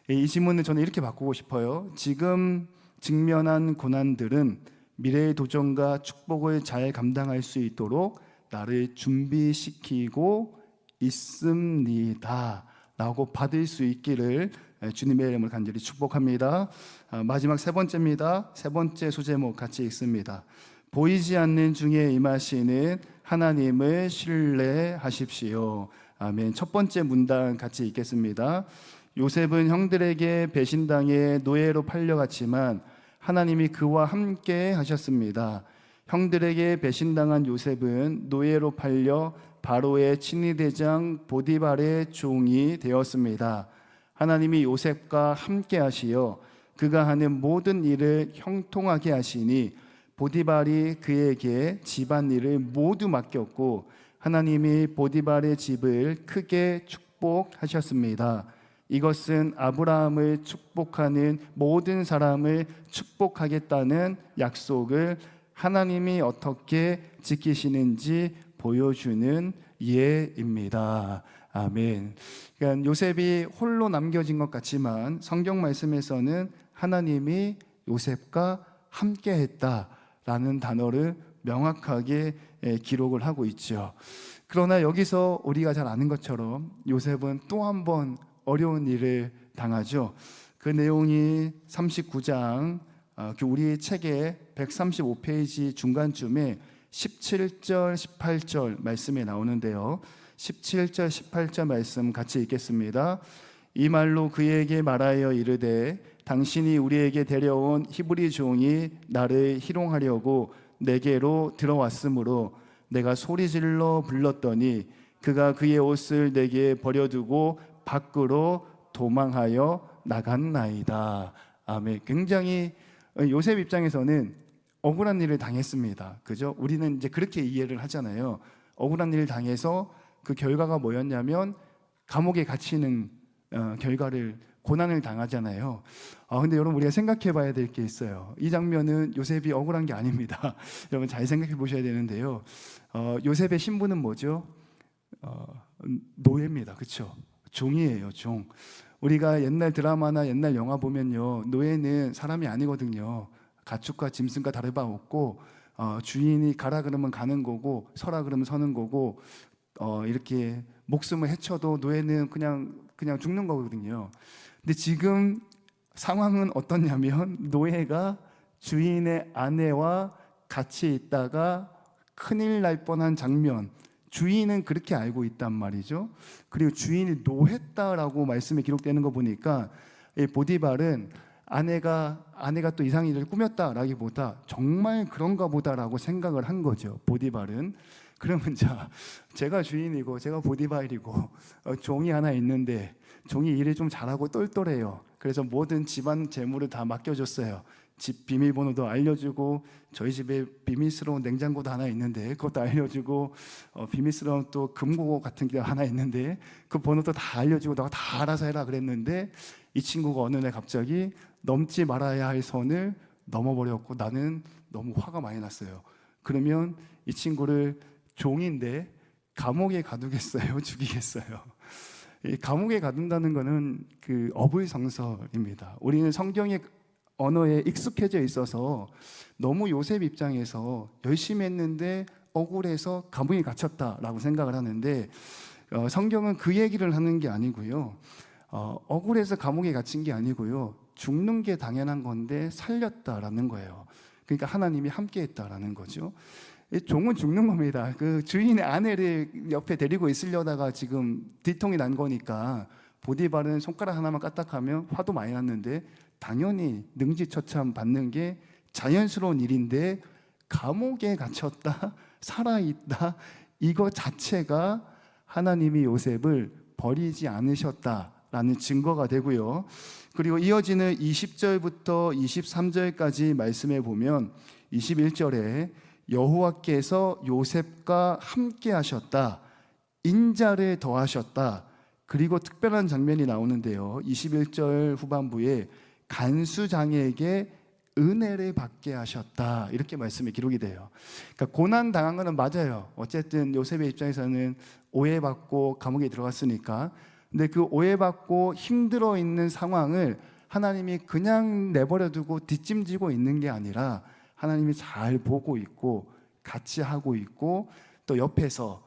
이 질문을 저는 이렇게 바꾸고 싶어요. 지금 직면한 고난들은 미래의 도전과 축복을 잘 감당할 수 있도록 나를 준비시키고 있습니다 라고 받을 수 있기를 주님의 이름을 간절히 축복합니다. 마지막 세 번째입니다. 세 번째 소제목 같이 읽습니다. 보이지 않는 중에 임하시는 하나님을 신뢰하십시오. 아멘. 첫 번째 문단 같이 읽겠습니다. 요셉은 형들에게 배신당해 노예로 팔려갔지만 하나님이 그와 함께 하셨습니다. 형들에게 배신당한 요셉은 노예로 팔려 바로의 친위대장 보디발의 종이 되었습니다. 하나님이 요셉과 함께 하시어 그가 하는 모든 일을 형통하게 하시니 보디발이 그에게 집안일을 모두 맡겼고 하나님이 보디발의 집을 크게 축복하셨습니다. 이것은 아브라함을 축복하는 모든 사람을 축복하겠다는 약속을 하나님이 어떻게 지키시는지 보여주는 예입니다. 아멘. 그러니까 요셉이 홀로 남겨진 것 같지만 성경 말씀에서는 하나님이 요셉과 함께 했다라는 단어를 명확하게 기록을 하고 있죠. 그러나 여기서 우리가 잘 아는 것처럼 요셉은 또 한 번 어려운 일을 당하죠. 그 내용이 39장 우리 책의 135페이지 중간쯤에 17절, 18절 말씀에 나오는데요. 17절, 18절 말씀 같이 읽겠습니다. 이 말로 그에게 말하여 이르되 당신이 우리에게 데려온 히브리 종이 나를 희롱하려고 내게로 들어왔으므로 내가 소리질러 불렀더니 그가 그의 옷을 내게 버려두고 밖으로 도망하여 나갔나이다. 아멘. 굉장히 요셉 입장에서는 억울한 일을 당했습니다. 그죠? 우리는 이제 그렇게 이해를 하잖아요. 억울한 일을 당해서 그 결과가 뭐였냐면 감옥에 갇히는 고난을 당하잖아요. 근데 여러분 우리가 생각해 봐야 될 게 있어요. 이 장면은 요셉이 억울한 게 아닙니다. 여러분 잘 생각해 보셔야 되는데요. 요셉의 신분은 뭐죠? 노예입니다. 그렇죠? 종이에요. 종. 우리가 옛날 드라마나 옛날 영화 보면요, 노예는 사람이 아니거든요. 가축과 짐승과 다를 바 없고 주인이 가라 그러면 가는 거고 서라 그러면 서는 거고 이렇게 목숨을 해쳐도 노예는 그냥 죽는 거거든요. 근데 지금 상황은 어떻냐면 노예가 주인의 아내와 같이 있다가 큰일 날 뻔한 장면, 주인은 그렇게 알고 있단 말이죠. 그리고 주인이 노했다라고 말씀에 기록되는 거 보니까 이 보디발은 아내가 또 이상한 일을 꾸몄다라기보다 정말 그런가 보다라고 생각을 한 거죠. 보디발은. 그러면 제가 주인이고 제가 보디발이고 종이 하나 있는데 종이 일을 좀 잘하고 똘똘해요. 그래서 모든 집안 재물을 다 맡겨줬어요. 집 비밀번호도 알려주고 저희 집에 비밀스러운 냉장고도 하나 있는데 그것도 알려주고 비밀스러운 또 금고 같은 게 하나 있는데 그 번호도 다 알려주고 너가 다 알아서 해라 그랬는데 이 친구가 어느 날 갑자기 넘지 말아야 할 선을 넘어버렸고 나는 너무 화가 많이 났어요. 그러면 이 친구를 종인데 감옥에 가두겠어요? 죽이겠어요? 이 감옥에 가둔다는 것은 그 어불성설입니다. 우리는 성경의 언어에 익숙해져 있어서 너무 요셉 입장에서 열심히 했는데 억울해서 감옥에 갇혔다라고 생각을 하는데 성경은 그 얘기를 하는 게 아니고요. 억울해서 감옥에 갇힌 게 아니고요. 죽는 게 당연한 건데 살렸다라는 거예요. 그러니까 하나님이 함께했다라는 거죠. 종은 죽는 겁니다. 그 주인의 아내를 옆에 데리고 있으려다가 지금 뒤통이 난 거니까 보디발은 손가락 하나만 까딱하면 화도 많이 났는데 당연히 능지처참 받는 게 자연스러운 일인데 감옥에 갇혔다, 살아있다 이거 자체가 하나님이 요셉을 버리지 않으셨다라는 증거가 되고요. 그리고 이어지는 20절부터 23절까지 말씀해 보면 21절에 여호와께서 요셉과 함께 하셨다, 인자를 더하셨다. 그리고 특별한 장면이 나오는데요. 21절 후반부에 간수장에게 은혜를 받게 하셨다 이렇게 말씀이 기록이 돼요. 그러니까 고난 당한 거는 맞아요. 어쨌든 요셉의 입장에서는 오해받고 감옥에 들어갔으니까. 근데 그 오해받고 힘들어 있는 상황을 하나님이 그냥 내버려두고 뒷짐지고 있는 게 아니라 하나님이 잘 보고 있고 같이 하고 있고 또 옆에서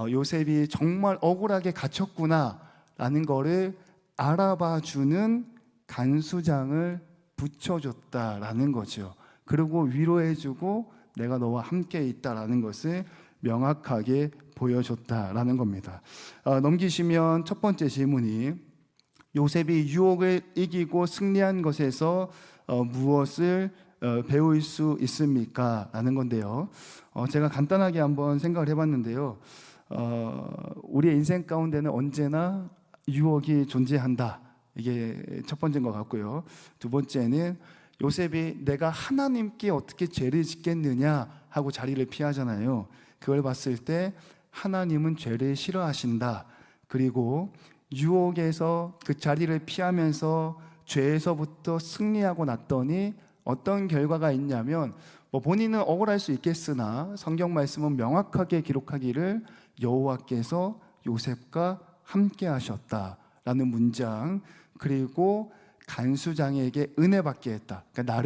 요셉이 정말 억울하게 갇혔구나라는 거를 알아봐 주는 간수장을 붙여줬다라는 거죠. 그리고 위로해주고 내가 너와 함께 있다라는 것을 명확하게 보여줬다라는 겁니다. 넘기시면 첫 번째 질문이 요셉이 유혹을 이기고 승리한 것에서 무엇을 배울 수 있습니까? 라는 건데요. 제가 간단하게 한번 생각을 해봤는데요. 우리의 인생 가운데는 언제나 유혹이 존재한다. 이게 첫 번째인 것 같고요. 두 번째는 요셉이 내가 하나님께 어떻게 죄를 짓겠느냐 하고 자리를 피하잖아요. 그걸 봤을 때 하나님은 죄를 싫어하신다. 그리고 유혹에서 그 자리를 피하면서 죄에서부터 승리하고 났더니 어떤 결과가 있냐면 본인은 억울할 수 있겠으나 성경 말씀은 명확하게 기록하기를 여호와께서 요셉과 함께 하셨다라는 문장, 그리고 간수장에게 은혜 받게 했다. 그러니까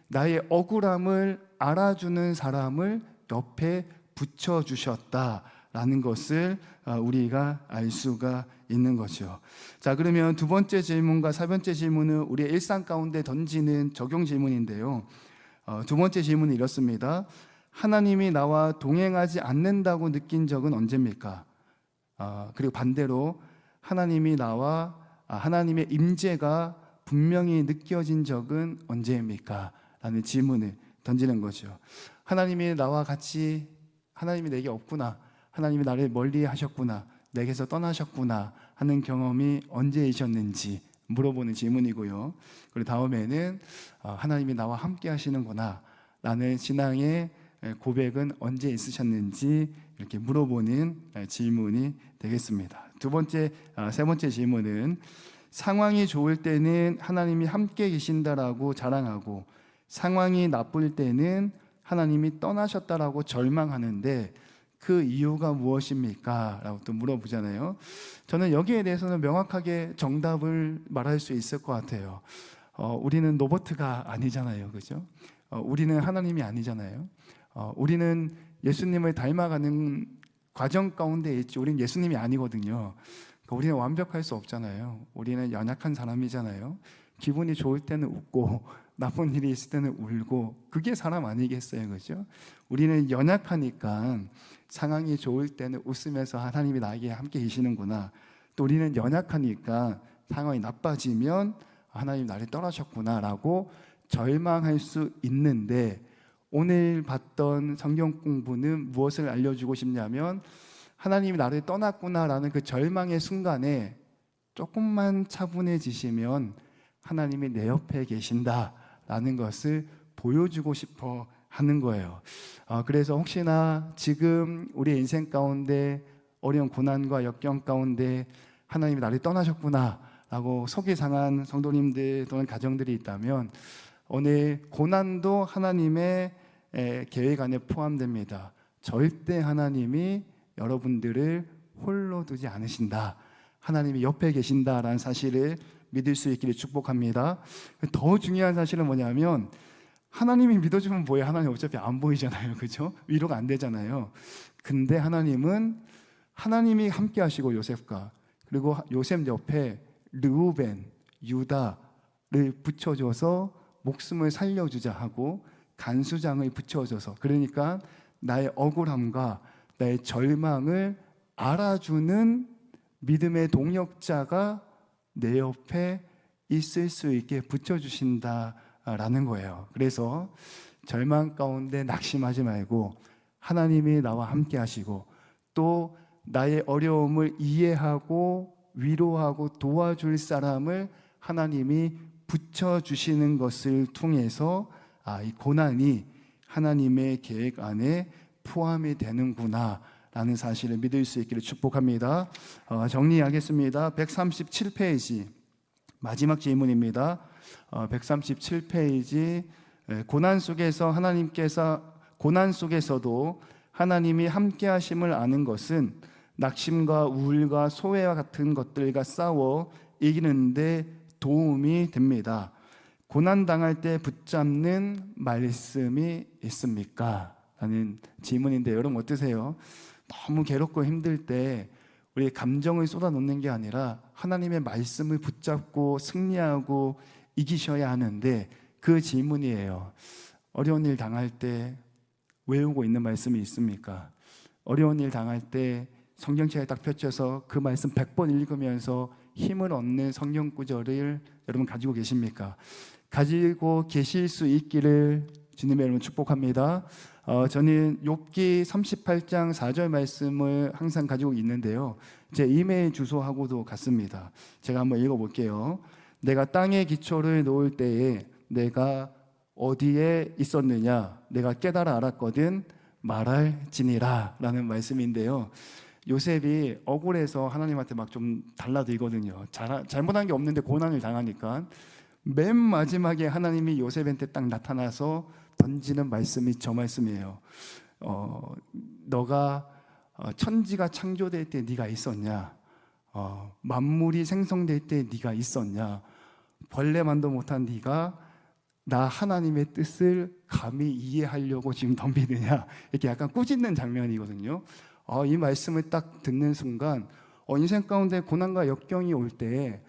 나의 억울함을 알아주는 사람을 옆에 붙여주셨다라는 것을 우리가 알 수가 있는 거죠. 자, 그러면 두 번째 질문과 세 번째 질문은 우리의 일상 가운데 던지는 적용 질문인데요. 두 번째 질문은 이렇습니다. 하나님이 나와 동행하지 않는다고 느낀 적은 언제입니까? 그리고 반대로 하나님의 임재가 분명히 느껴진 적은 언제입니까? 라는 질문을 던지는 거죠. 하나님이 나와 같이, 하나님이 내게 없구나, 하나님이 나를 멀리 하셨구나, 내게서 떠나셨구나 하는 경험이 언제이셨는지 물어보는 질문이고요. 그리고 다음에는 하나님이 나와 함께 하시는구나 라는 신앙의 고백은 언제 있으셨는지 이렇게 물어보는 질문이 되겠습니다. 세 번째 질문은 상황이 좋을 때는 하나님이 함께 계신다라고 자랑하고 상황이 나쁠 때는 하나님이 떠나셨다라고 절망하는데 그 이유가 무엇입니까? 라고 또 물어보잖아요. 저는 여기에 대해서는 명확하게 정답을 말할 수 있을 것 같아요. 우리는 로봇가 아니잖아요, 그죠? 우리는 하나님이 아니잖아요. 우리는 예수님을 닮아가는 과정 가운데 있지, 우리는 예수님이 아니거든요. 우리는 완벽할 수 없잖아요. 우리는 연약한 사람이잖아요. 기분이 좋을 때는 웃고 나쁜 일이 있을 때는 울고, 그게 사람 아니겠어요, 그죠? 우리는 연약하니까 상황이 좋을 때는 웃으면서 하나님이 나에게 함께 계시는구나, 또 우리는 연약하니까 상황이 나빠지면 하나님 나를 떠나셨구나 라고 절망할 수 있는데, 오늘 봤던 성경 공부는 무엇을 알려주고 싶냐면, 하나님이 나를 떠났구나라는 그 절망의 순간에 조금만 차분해지시면 하나님이 내 옆에 계신다라는 것을 보여주고 싶어 하는 거예요. 그래서 혹시나 지금 우리 인생 가운데 어려운 고난과 역경 가운데 하나님이 나를 떠나셨구나라고 속이 상한 성도님들 또는 가정들이 있다면, 오늘 고난도 하나님의 계획 안에 포함됩니다. 절대 하나님이 여러분들을 홀로 두지 않으신다, 하나님이 옆에 계신다라는 사실을 믿을 수 있기를 축복합니다. 더 중요한 사실은 뭐냐면, 하나님이 믿어주면 뭐예요? 하나님 어차피 안 보이잖아요, 그죠? 위로가 안 되잖아요. 근데 하나님이 함께 하시고 요셉과, 그리고 요셉 옆에 르우벤, 유다를 붙여줘서 목숨을 살려주자 하고 간수장을 붙여줘서, 그러니까 나의 억울함과 나의 절망을 알아주는 믿음의 동역자가 내 옆에 있을 수 있게 붙여주신다라는 거예요. 그래서 절망 가운데 낙심하지 말고 하나님이 나와 함께 하시고, 또 나의 어려움을 이해하고 위로하고 도와줄 사람을 하나님이 붙여주시는 것을 통해서 이 고난이 하나님의 계획 안에 포함이 되는구나 라는 사실을 믿을 수 있기를 축복합니다. 정리하겠습니다. 137페이지 마지막 질문입니다. 137페이지, 고난 속에서도 하나님이 함께 하심을 아는 것은 낙심과 우울과 소외와 같은 것들과 싸워 이기는데 도움이 됩니다. 고난 당할 때 붙잡는 말씀이 있습니까? 라는 질문인데, 여러분 어떠세요? 너무 괴롭고 힘들 때 우리 감정을 쏟아놓는 게 아니라 하나님의 말씀을 붙잡고 승리하고 이기셔야 하는데, 그 질문이에요. 어려운 일 당할 때 외우고 있는 말씀이 있습니까? 어려운 일 당할 때 성경책에 딱 펼쳐서 그 말씀 100번 읽으면서 힘을 얻는 성경 구절을 여러분 가지고 계십니까? 가지고 계실 수 있기를 주님의 이름으로 축복합니다. 저는 욥기 38장 4절 말씀을 항상 가지고 있는데요, 제 이메일 주소하고도 같습니다. 제가 한번 읽어볼게요. 내가 땅에 기초를 놓을 때에 내가 어디에 있었느냐, 내가 깨달아 알았거든 말할지니라 라는 말씀인데요, 요셉이 억울해서 하나님한테 막 좀 달라들거든요. 잘못한 게 없는데 고난을 당하니까 맨 마지막에 하나님이 요셉한테 딱 나타나서 던지는 말씀이 저 말씀이에요. 너가 천지가 창조될 때 네가 있었냐? 만물이 생성될 때 네가 있었냐? 벌레만도 못한 네가 나 하나님의 뜻을 감히 이해하려고 지금 덤비느냐? 이렇게 약간 꾸짖는 장면이거든요. 이 말씀을 딱 듣는 순간 인생 가운데 고난과 역경이 올 때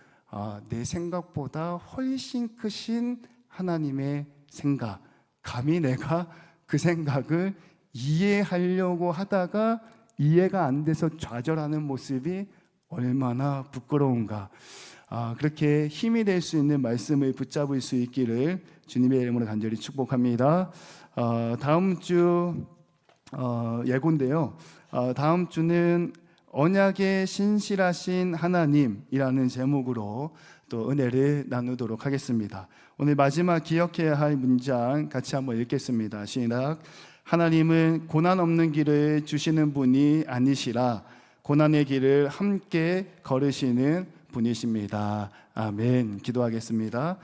내 생각보다 훨씬 크신 하나님의 생각, 감히 내가 그 생각을 이해하려고 하다가 이해가 안 돼서 좌절하는 모습이 얼마나 부끄러운가. 그렇게 힘이 될 수 있는 말씀을 붙잡을 수 있기를 주님의 이름으로 간절히 축복합니다. 다음 주 예고인데요. 다음 주는 언약의 신실하신 하나님이라는 제목으로 또 은혜를 나누도록 하겠습니다. 오늘 마지막 기억해야 할 문장 같이 한번 읽겠습니다. 시작. 하나님은 고난 없는 길을 주시는 분이 아니시라 고난의 길을 함께 걸으시는 분이십니다. 아멘. 기도하겠습니다.